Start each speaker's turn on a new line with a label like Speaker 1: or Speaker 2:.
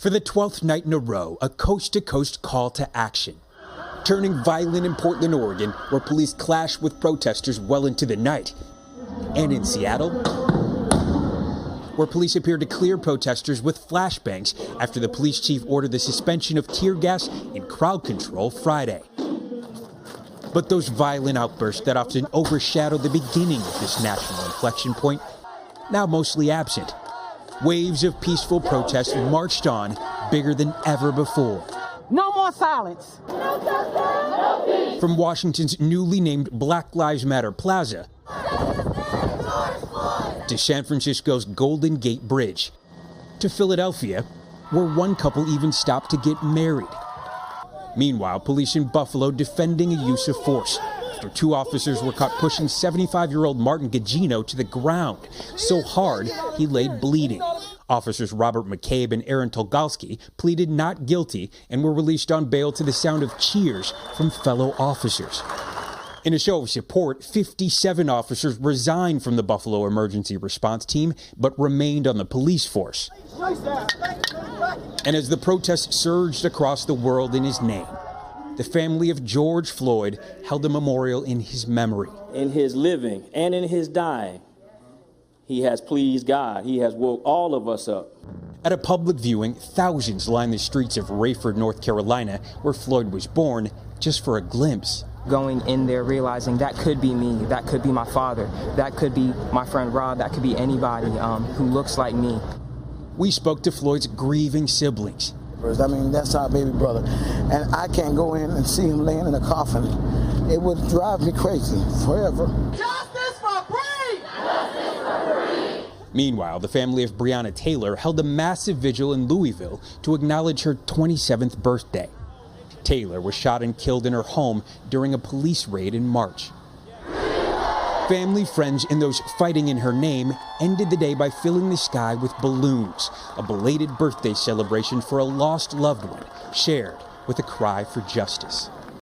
Speaker 1: For the 12th night in a row, a coast-to-coast call to action. Turning violent in Portland, Oregon, where police clashed with protesters well into the night. And in Seattle, where police appeared to clear protesters with flashbangs after the police chief ordered the suspension of tear gas and crowd control Friday. But those violent outbursts that often overshadow the beginning of this national inflection point, now mostly absent. Waves of peaceful protest marched on, bigger than ever before.
Speaker 2: No more silence.
Speaker 1: From Washington's newly named Black Lives Matter Plaza to San Francisco's Golden Gate Bridge to Philadelphia, where one couple even stopped to get married. Meanwhile, police in Buffalo defending a use of force after two officers were caught pushing 75-year-old Martin Gugino to the ground so hard he laid bleeding. Officers Robert McCabe and Aaron Tolgalski pleaded not guilty and were released on bail to the sound of cheers from fellow officers. In a show of support, 57 officers resigned from the Buffalo Emergency Response Team but remained on the police force. And as the protests surged across the world in his name, the family of George Floyd held a memorial in his memory.
Speaker 3: In his living and in his dying, he has pleased God. He has woke all of us up.
Speaker 1: At a public viewing, thousands lined the streets of Rayford, North Carolina, where Floyd was born, just for a glimpse.
Speaker 4: Going in there realizing that could be me, that could be my father, that could be my friend Rob, that could be anybody who looks like me.
Speaker 1: We spoke to Floyd's grieving siblings.
Speaker 5: I mean, that's our baby brother. And I can't go in and see him laying in a coffin. It would drive me crazy forever.
Speaker 2: Justice for Breed! Justice for Breed!
Speaker 1: Meanwhile, the family of Breonna Taylor held a massive vigil in Louisville to acknowledge her 27th birthday. Taylor was shot and killed in her home during a police raid in March. Family, friends, and those fighting in her name ended the day by filling the sky with balloons, a belated birthday celebration for a lost loved one, shared with a cry for justice.